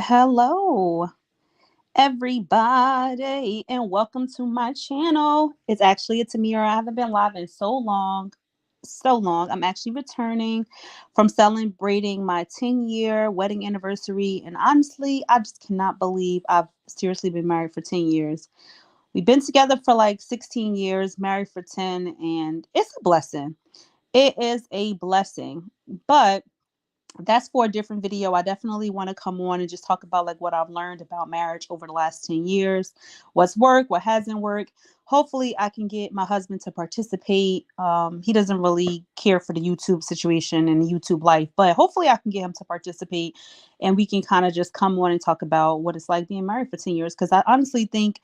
Hello, everybody, and welcome to my channel. It's Tamira. I haven't been live in so long. So long. I'm actually returning from celebrating my 10-year wedding anniversary. And honestly, I just cannot believe I've seriously been married for 10 years. We've been together for like 16 years, married for 10, and it's a blessing. It is a blessing. But that's for a different video. I definitely want to come on and just talk about like what I've learned about marriage over the last 10 years, what's worked, what hasn't worked. Hopefully I can get my husband to participate. He doesn't really care for the YouTube situation and YouTube life, but hopefully I can get him to participate and we can kind of just come on and talk about what it's like being married for 10 years. Cause I honestly think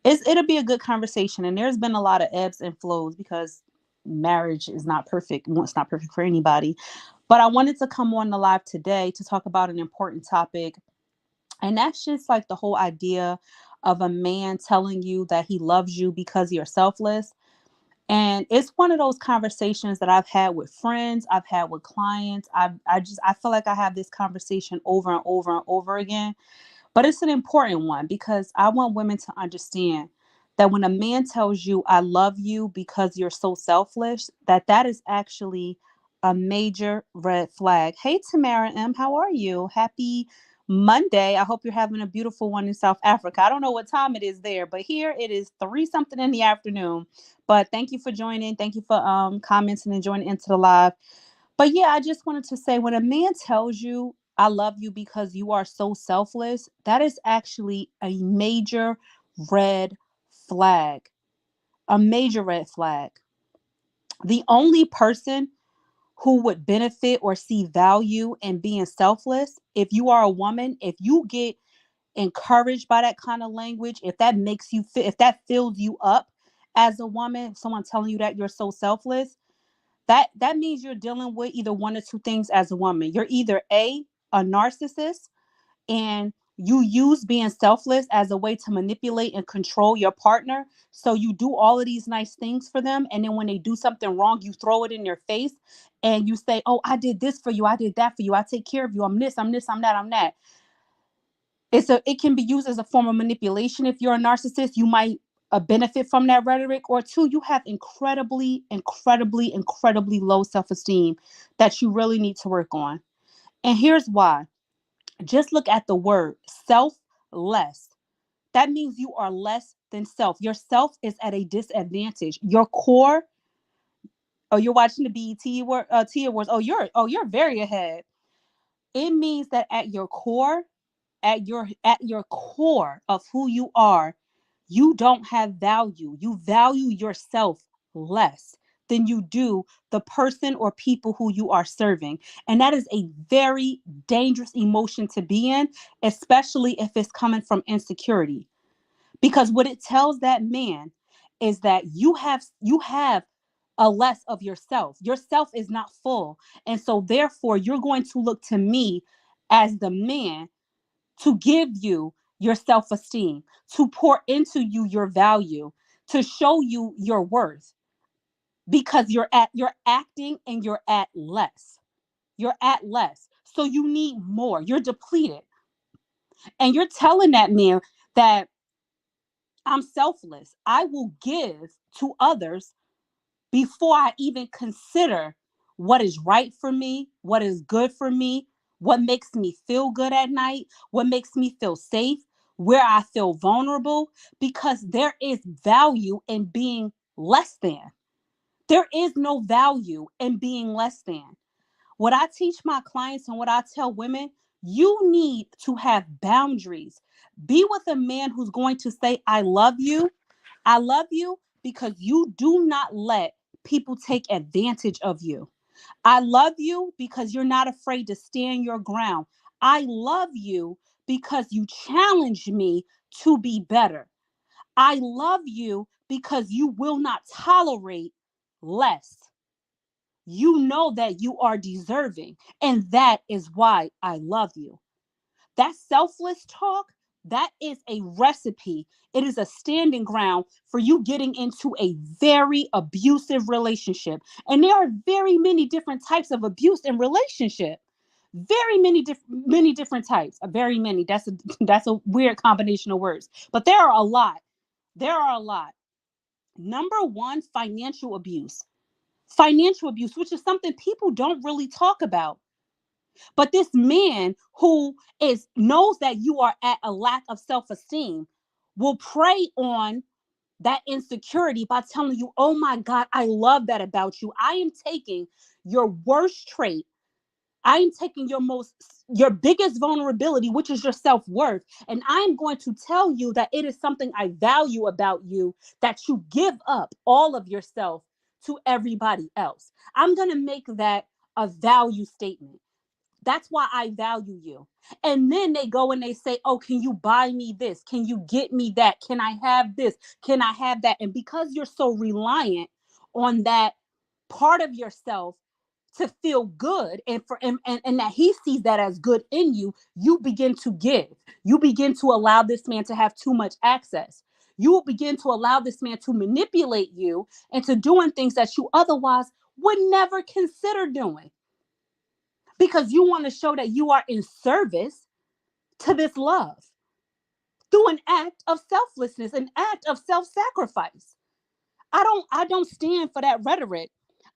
it'll be a good conversation. And there's been a lot of ebbs and flows because marriage is not perfect. Well, it's not perfect for anybody. But I wanted to come on the live today to talk about an important topic. And that's just like the whole idea of a man telling you that he loves you because you're selfless. And it's one of those conversations that I've had with friends, I've had with clients. I feel like I have this conversation over and over and over again. But it's an important one because I want women to understand that when a man tells you I love you because you're so selfish, that is actually a major red flag. Hey Tamara M, how are you? Happy Monday. I hope you're having a beautiful one in South Africa. I don't know what time it is there, but here it is 3 something in the afternoon. But thank you for joining. Thank you for commenting and joining into the live. But yeah, I just wanted to say when a man tells you, I love you because you are so selfless, that is actually a major red flag. A major red flag. The only person who would benefit or see value in being selfless, if you are a woman, if you get encouraged by that kind of language, if that makes you feel, if that fills you up as a woman, someone telling you that you're so selfless, that means you're dealing with either one or two things as a woman. You're either a narcissist and you use being selfless as a way to manipulate and control your partner. So you do all of these nice things for them, and then when they do something wrong, you throw it in their face and you say, "Oh, I did this for you. I did that for you. I take care of you. I'm this, I'm this, I'm that, I'm that." It can be used as a form of manipulation. If you're a narcissist, you might benefit from that rhetoric. Or two, you have incredibly low self-esteem that you really need to work on. And here's why. Just look at the word selfless. That means you are less than self. Your self is at a disadvantage. Your core. Oh, you're watching the T Awards. Oh, you're very ahead. It means that at your core, at your core of who you are, you don't have value. You value yourself less than you do the person or people who you are serving. And that is a very dangerous emotion to be in, especially if it's coming from insecurity. Because what it tells that man is that you have a less of yourself. Yourself is not full. And so therefore you're going to look to me as the man to give you your self esteem, to pour into you your value, to show you your worth because you're acting and you're at less. You're at less. So you need more. You're depleted. And you're telling that man that I'm selfless. I will give to others before I even consider what is right for me, what is good for me, what makes me feel good at night, what makes me feel safe, where I feel vulnerable, because there is value in being less than. There is no value in being less than. What I teach my clients and what I tell women, you need to have boundaries. Be with a man who's going to say, I love you. I love you because you do not let people take advantage of you. I love you because you're not afraid to stand your ground. I love you because you challenge me to be better. I love you because you will not tolerate less. You know that you are deserving, and that is why I love you. That selfless talk, that is a recipe. It is a standing ground for you getting into a very abusive relationship. And there are very many different types of abuse in relationship. Very many different types. Very many. That's a weird combination of words. But there are a lot. There are a lot. Number one, financial abuse. Financial abuse, which is something people don't really talk about. But this man who is knows that you are at a lack of self-esteem will prey on that insecurity by telling you, "Oh my God, I love that about you. I am taking your worst trait. I am taking your biggest vulnerability, which is your self-worth, and I am going to tell you that it is something I value about you, that you give up all of yourself to everybody else. I'm going to make that a value statement. That's why I value you." And then they go and they say, "Oh, can you buy me this? Can you get me that? Can I have this? Can I have that?" And because you're so reliant on that part of yourself to feel good, and that he sees that as good in you, you begin to give. You begin to allow this man to have too much access. You will begin to allow this man to manipulate you into doing things that you otherwise would never consider doing, because you want to show that you are in service to this love through an act of selflessness, an act of self-sacrifice. I don't stand for that rhetoric.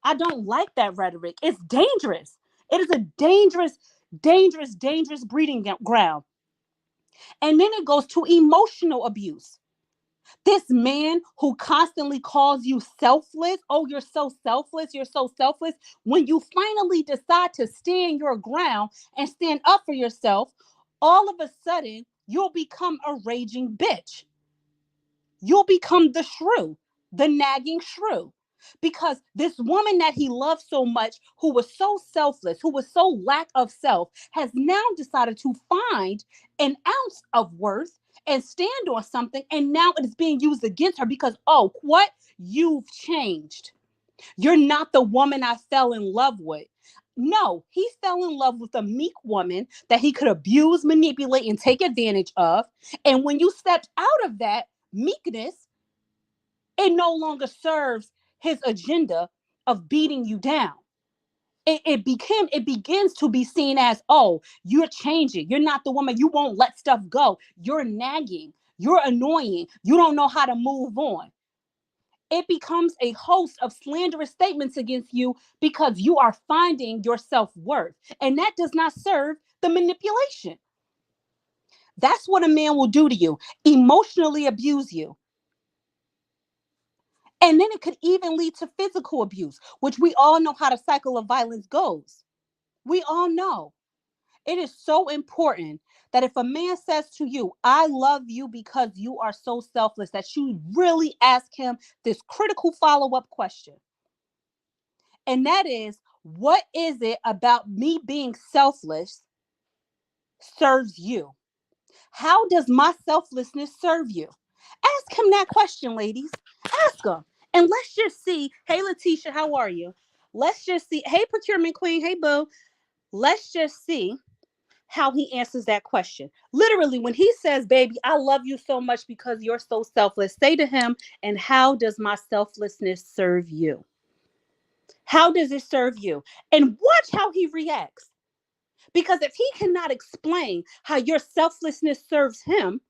I don't like that rhetoric. It's dangerous. It is a dangerous breeding ground. And then it goes to emotional abuse. This man who constantly calls you selfless. "Oh, you're so selfless. You're so selfless." When you finally decide to stand your ground and stand up for yourself, all of a sudden you'll become a raging bitch. You'll become the shrew, the nagging shrew. Because this woman that he loved so much, who was so selfless, who was so lack of self, has now decided to find an ounce of worth and stand on something. And now it is being used against her because, "Oh, what? You've changed. You're not the woman I fell in love with." No, he fell in love with a meek woman that he could abuse, manipulate, and take advantage of. And when you stepped out of that meekness, it no longer serves his agenda of beating you down. It begins to be seen as, "Oh, you're changing. You're not the woman. You won't let stuff go. You're nagging. You're annoying. You don't know how to move on." It becomes a host of slanderous statements against you because you are finding your self-worth. And that does not serve the manipulation. That's what a man will do to you: emotionally abuse you. And then it could even lead to physical abuse, which we all know how the cycle of violence goes. We all know. It is so important that if a man says to you, "I love you because you are so selfless," that you really ask him this critical follow-up question. And that is, what is it about me being selfless serves you? How does my selflessness serve you? Ask him that question, ladies. Ask him. And let's just see. Hey, Letitia, how are you? Let's just see. Hey, procurement queen. Hey, boo. Let's just see how he answers that question. Literally, when he says, "Baby, I love you so much because you're so selfless," say to him, "And how does my selflessness serve you? How does it serve you?" And watch how he reacts. Because if he cannot explain how your selflessness serves him,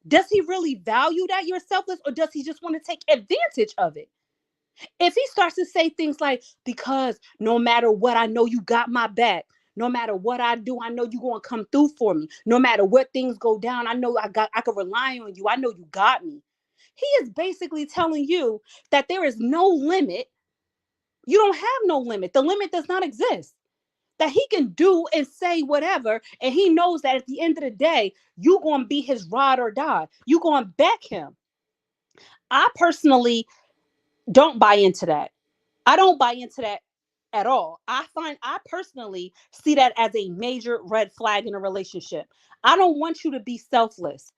does he really value that you're selfless, or does he just want to take advantage of it? If he starts to say things like, "Because no matter what, I know you got my back. No matter what I do, I know you're going to come through for me. No matter what things go down, I know I can rely on you. I know you got me." He is basically telling you that there is no limit. You don't have no limit. The limit does not exist. That he can do and say whatever, and he knows that at the end of the day, you're going to be his ride or die. You're going to back him. I personally don't buy into that. I don't buy into that at all. I personally see that as a major red flag in a relationship. I don't want you to be selfless.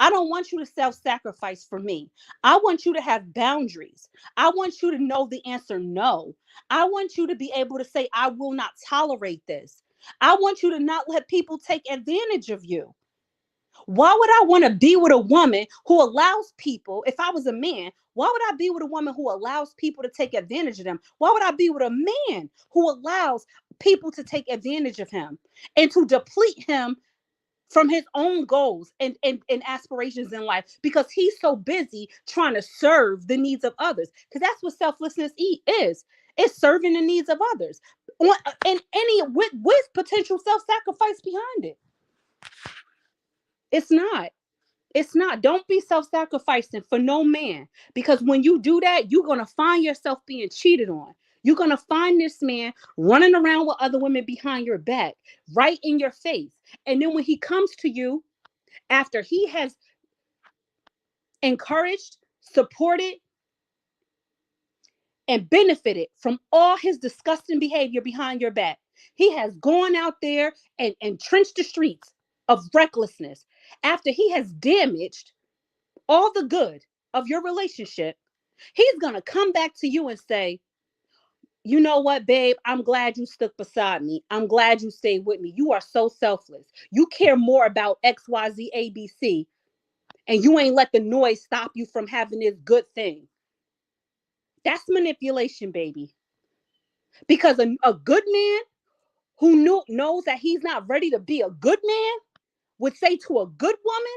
I don't want you to self-sacrifice for me. I want you to have boundaries. I want you to know the answer no. I want you to be able to say, "I will not tolerate this." I want you to not let people take advantage of you. Why would I want to be with a woman who allows people, if I was a man, why would I be with a woman who allows people to take advantage of them? Why would I be with a man who allows people to take advantage of him and to deplete him from his own goals and aspirations in life because he's so busy trying to serve the needs of others. Because that's what selflessness is. It's serving the needs of others. And any with potential self-sacrifice behind it. It's not. It's not. Don't be self-sacrificing for no man. Because when you do that, you're gonna find yourself being cheated on. You're gonna find this man running around with other women behind your back, right in your face. And then when he comes to you after he has encouraged, supported, and benefited from all his disgusting behavior behind your back, he has gone out there and trenched the streets of recklessness. After he has damaged all the good of your relationship, he's going to come back to you and say, you know what, babe? I'm glad you stuck beside me. I'm glad you stayed with me. You are so selfless. You care more about XYZ ABC, and you ain't let the noise stop you from having this good thing. That's manipulation, baby. Because a good man who knows that he's not ready to be a good man would say to a good woman,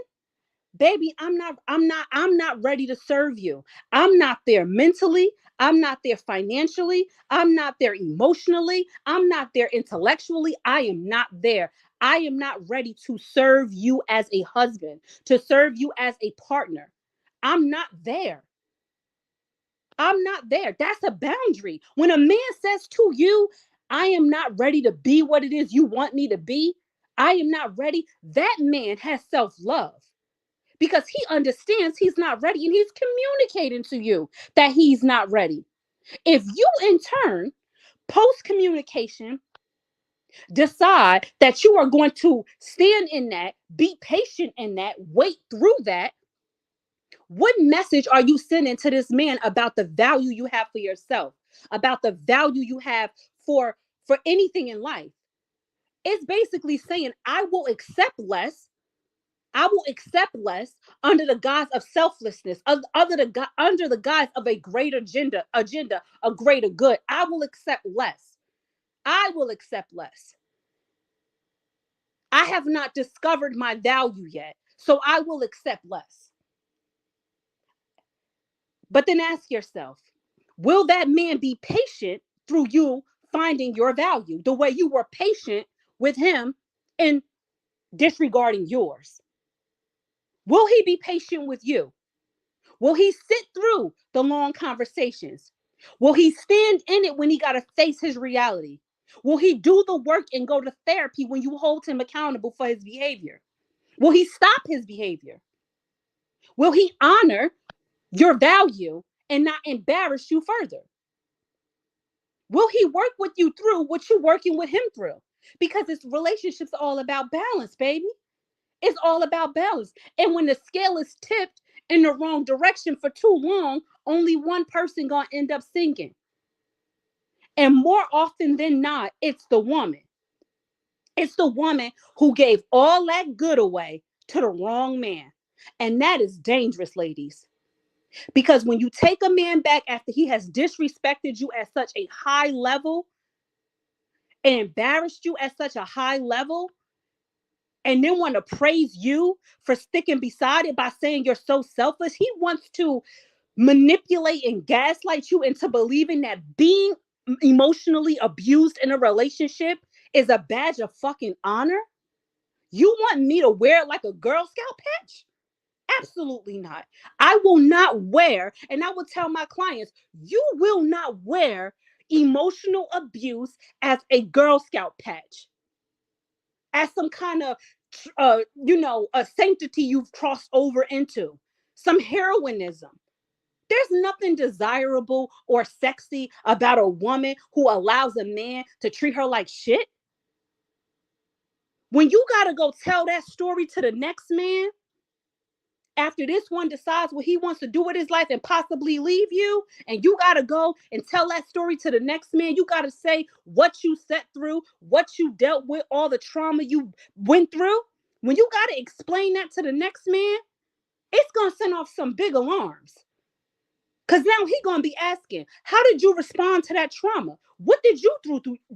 baby, I'm not ready to serve you. I'm not there mentally. I'm not there financially. I'm not there emotionally. I'm not there intellectually. I am not there. I am not ready to serve you as a husband, to serve you as a partner. I'm not there. I'm not there. That's a boundary. When a man says to you, I am not ready to be what it is you want me to be, I am not ready, that man has self love because he understands he's not ready and he's communicating to you that he's not ready. If you, in turn, post communication, decide that you are going to stand in that, be patient in that, wait through that, what message are you sending to this man about the value you have for yourself, about the value you have for anything in life? It's basically saying, I will accept less. I will accept less under the guise of selflessness, under the guise of a greater agenda, a greater good. I will accept less. I will accept less. I have not discovered my value yet, so I will accept less. But then ask yourself, will that man be patient through you finding your value the way you were patient with him in disregarding yours? Will he be patient with you? Will he sit through the long conversations? Will he stand in it when he got to face his reality? Will he do the work and go to therapy when you hold him accountable for his behavior? Will he stop his behavior? Will he honor your value and not embarrass you further? Will he work with you through what you're working with him through? Because this relationship's all about balance, baby. It's all about balance. And when the scale is tipped in the wrong direction for too long, only one person gonna end up sinking. And more often than not, it's the woman. It's the woman who gave all that good away to the wrong man. And that is dangerous, ladies. Because when you take a man back after he has disrespected you at such a high level and embarrassed you at such a high level, and then want to praise you for sticking beside it by saying you're so selfish, he wants to manipulate and gaslight you into believing that being emotionally abused in a relationship is a badge of fucking honor. You want me to wear it like a Girl Scout patch? Absolutely not. I will not wear, and I will tell my clients, you will not wear emotional abuse as a Girl Scout patch, as some kind of, a sanctity you've crossed over into, some heroinism. There's nothing desirable or sexy about a woman who allows a man to treat her like shit. When you got to go tell that story to the next man, after this one decides what he wants to do with his life and possibly leave you, and you got to go and tell that story to the next man, you got to say what you set through, what you dealt with, all the trauma you went through. When you got to explain that to the next man, it's going to send off some big alarms. Because now he gonna be asking, how did you respond to that trauma? What did you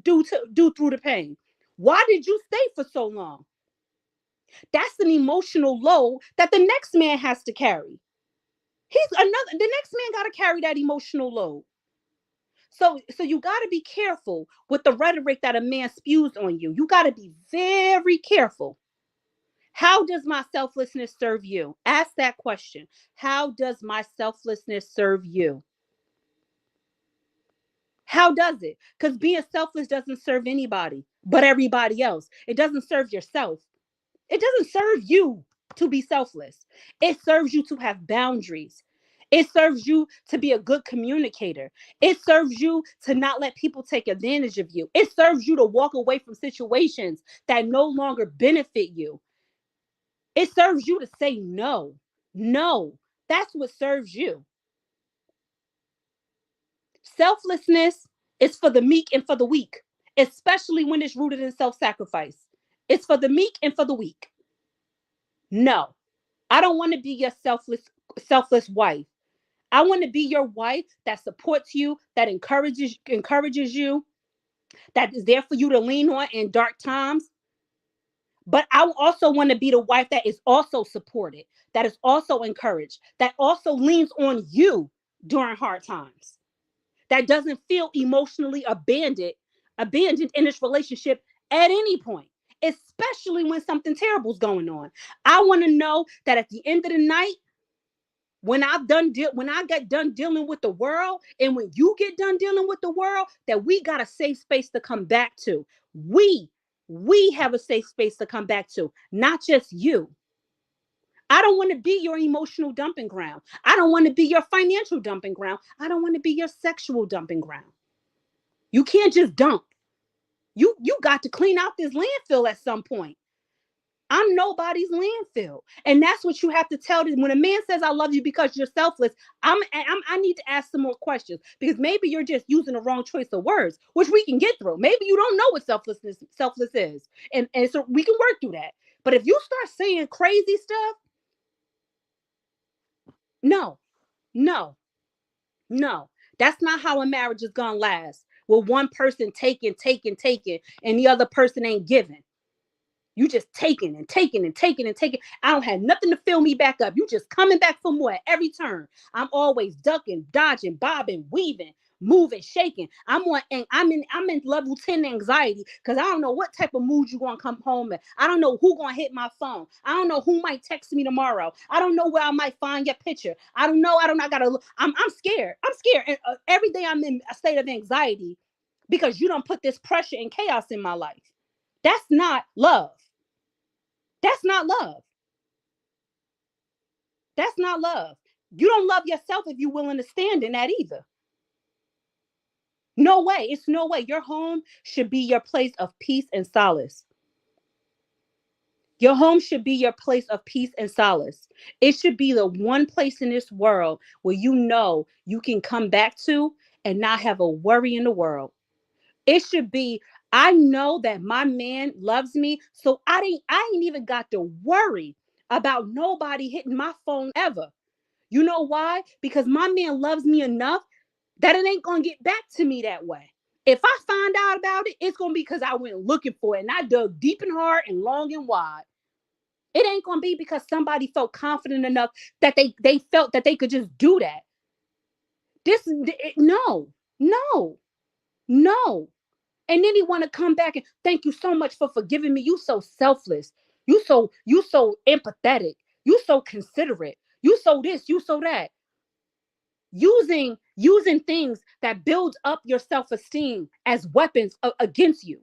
do through the pain? Why did you stay for so long? That's an emotional load that the next man has to carry. The next man got to carry that emotional load. So you got to be careful with the rhetoric that a man spews on you. You got to be very careful. How does my selflessness serve you? Ask that question. How does my selflessness serve you? How does it? Because being selfless doesn't serve anybody but everybody else. It doesn't serve yourself. It doesn't serve you to be selfless. It serves you to have boundaries. It serves you to be a good communicator. It serves you to not let people take advantage of you. It serves you to walk away from situations that no longer benefit you. It serves you to say no. No. That's what serves you. Selflessness is for the meek and for the weak, especially when it's rooted in self sacrifice. It's for the meek and for the weak. No, I don't want to be your selfless wife. I want to be your wife that supports you, that encourages you, that is there for you to lean on in dark times. But I also want to be the wife that is also supported, that is also encouraged, that also leans on you during hard times, that doesn't feel emotionally abandoned in this relationship at any point, especially when something terrible is going on. I want to know that at the end of the night, when I get done dealing with the world, and when you get done dealing with the world, that we got a safe space to come back to. We have a safe space to come back to, not just you. I don't want to be your emotional dumping ground. I don't want to be your financial dumping ground. I don't want to be your sexual dumping ground. You can't just dump. You got to clean out this landfill at some point. I'm nobody's landfill. And that's what you have to tell them. When a man says, I love you because you're selfless, I need to ask some more questions, because maybe you're just using the wrong choice of words, which we can get through. Maybe you don't know what selfless is. And so we can work through that. But if you start saying crazy stuff, no, no, no. That's not how a marriage is going to last. With one person taking, and the other person ain't giving. You just taking and taking and taking and taking. I don't have nothing to fill me back up. You just coming back for more at every turn. I'm always ducking, dodging, bobbing, weaving, moving, shaking. I'm in level 10 anxiety, because I don't know what type of mood you gonna come home in. I don't know who gonna hit my phone. I don't know who might text me tomorrow. I don't know where I might find your picture. I don't know. I gotta look. I'm scared. I'm scared. And every day I'm in a state of anxiety because you don't put this pressure and chaos in my life. That's not love. That's not love. That's not love. You don't love yourself if you're willing to stand in that either. No way. It's no way. Your home should be your place of peace and solace. Your home should be your place of peace and solace. It should be the one place in this world where you know you can come back to and not have a worry in the world. It should be, I know that my man loves me, so I ain't even got to worry about nobody hitting my phone ever. You know why? Because my man loves me enough that it ain't gonna get back to me that way. If I find out about it, it's gonna be because I went looking for it and I dug deep and hard and long and wide. It ain't gonna be because somebody felt confident enough that they felt that they could just do that. No, no, no. And then he want to come back and thank you so much for forgiving me. You so selfless. You so empathetic. You so considerate. You so this. You so that. Using things that build up your self-esteem as weapons against you,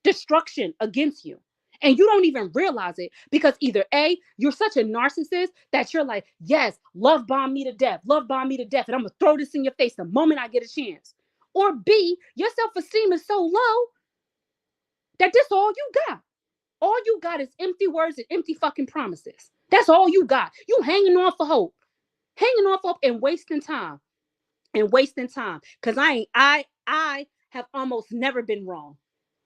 destruction against you. And you don't even realize it, because either A, you're such a narcissist that you're like, yes, love bomb me to death, and I'm gonna throw this in your face the moment I get a chance. Or B, your self-esteem is so low that this all you got. All you got is empty words and empty fucking promises. That's all you got. You hanging on for hope, hanging on for hope, and wasting time. And wasting time. Because I have almost never been wrong.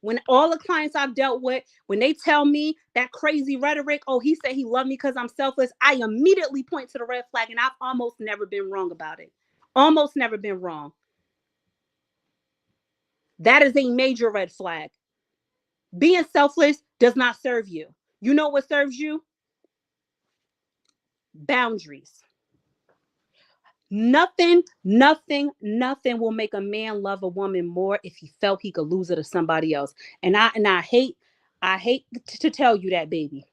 When all the clients I've dealt with, when they tell me that crazy rhetoric, oh, he said he loved me because I'm selfless, I immediately point to the red flag, and I've almost never been wrong about it. Almost never been wrong. That is a major red flag. Being selfless does not serve you. You know what serves you? Boundaries. Nothing will make a man love a woman more if he felt he could lose her to somebody else. And I hate to tell you that, baby.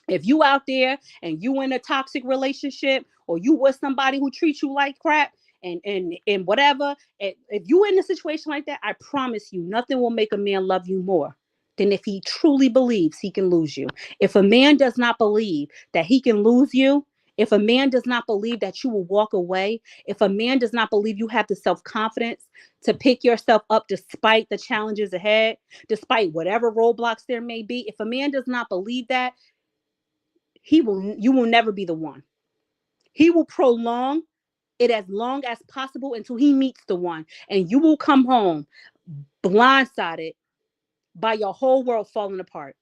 If you out there and you in a toxic relationship, or you with somebody who treats you like crap, and whatever, if you in a situation like that, I promise you, nothing will make a man love you more than if he truly believes he can lose you. If a man does not believe that he can lose you, if a man does not believe that you will walk away, if a man does not believe you have the self-confidence to pick yourself up despite the challenges ahead, despite whatever roadblocks there may be, if a man does not believe that, you will never be the one. He will prolong it as long as possible until he meets the one, and you will come home blindsided by your whole world falling apart.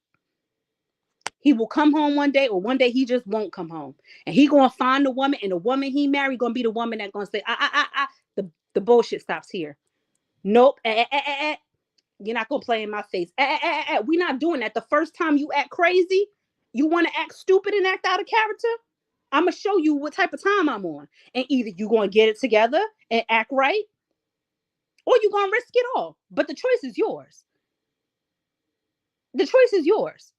He will come home one day, or one day he just won't come home, and he gonna find the woman, and the woman he married gonna be the woman that gonna say, the bullshit stops here. Nope. You're not gonna play in my face. We're not doing that. The first time you act crazy, you want to act stupid and act out of character, I'm gonna show you what type of time I'm on. And either you're gonna get it together and act right, or you're gonna risk it all. But the choice is yours. The choice is yours.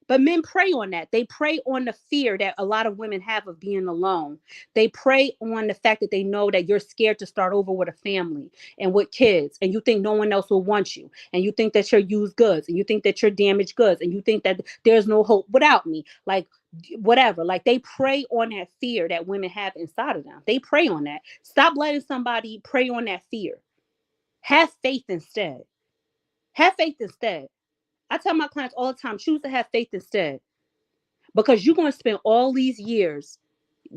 But men prey on that. They prey on the fear that a lot of women have of being alone. They prey on the fact that they know that you're scared to start over with a family and with kids, and you think no one else will want you, and you think that you're used goods, and you think that you're damaged goods, and you think that there's no hope without me. Like, whatever. Like, they prey on that fear that women have inside of them. They prey on that. Stop letting somebody prey on that fear. Have faith instead. Have faith instead. I tell my clients all the time, choose to have faith instead. Because you're going to spend all these years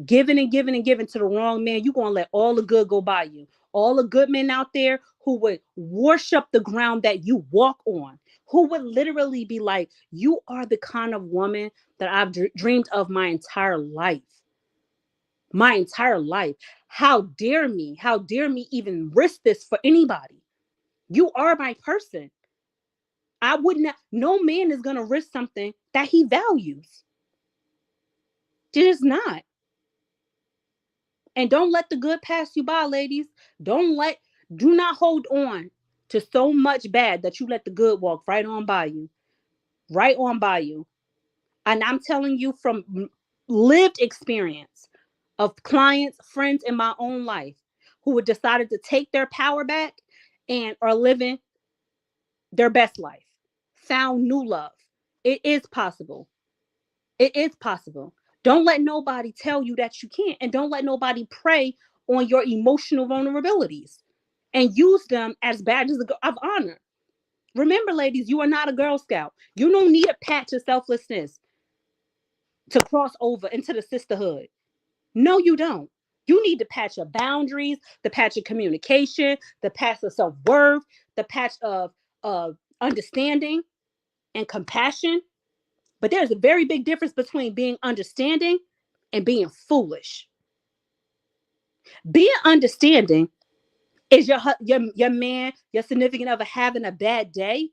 giving and giving and giving to the wrong man. You're going to let all the good go by you. All the good men out there who would worship the ground that you walk on, who would literally be like, you are the kind of woman that I've dreamed of my entire life. My entire life. How dare me? How dare me even risk this for anybody? You are my person. I wouldn't, no man is going to risk something that he values. It is not. And don't let the good pass you by, ladies. Do not hold on to so much bad that you let the good walk right on by you. Right on by you. And I'm telling you from lived experience of clients, friends in my own life who have decided to take their power back and are living their best life, found new love. It is possible. It is possible. Don't let nobody tell you that you can't, and don't let nobody prey on your emotional vulnerabilities and use them as badges of honor. Remember, ladies, you are not a Girl Scout. You don't need a patch of selflessness to cross over into the sisterhood. No, you don't. You need the patch of boundaries, the patch of communication, the patch of self-worth, the patch of understanding and compassion. But there's a very big difference between being understanding and being foolish. Being understanding is your man, your significant other having a bad day,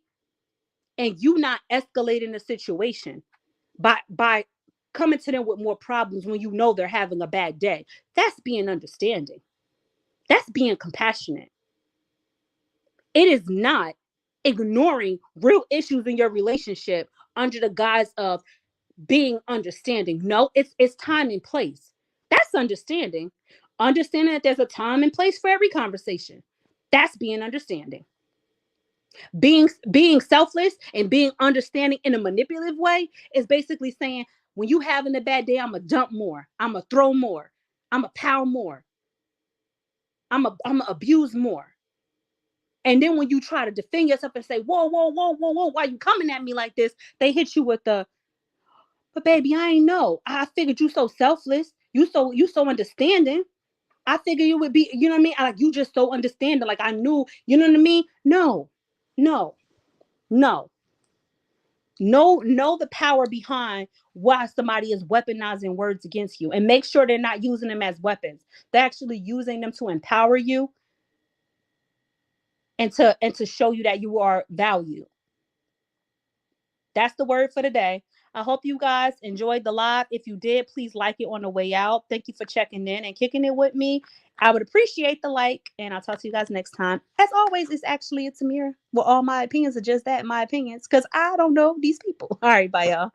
and you not escalating the situation by coming to them with more problems when you know they're having a bad day. That's being understanding. That's being compassionate. It is not ignoring real issues in your relationship under the guise of being understanding. No, it's time and place. That's understanding. Understanding that there's a time and place for every conversation. That's being understanding. Being selfless and being understanding in a manipulative way is basically saying, when you having a bad day, I'm gonna dump more. I'm gonna throw more. I'm gonna pound more. I'm gonna abuse more. And then when you try to defend yourself and say, whoa, whoa, whoa, whoa, whoa, why you coming at me like this? They hit you with the, but baby, I ain't know. I figured you so selfless. You so understanding. I figured you would be, you know what I mean? Like, you just so understanding. Like, I knew, you know what I mean? No, no, no, Know the power behind why somebody is weaponizing words against you, and make sure they're not using them as weapons. They're actually using them to empower you and to show you that you are valued. That's the word for the day. I hope you guys enjoyed the live. If you did, please like it on the way out. Thank you for checking in and kicking it with me. I would appreciate the like, and I'll talk to you guys next time. As always, it's Amira. Well, all my opinions are just that, my opinions, because I don't know these people. All right, bye, y'all.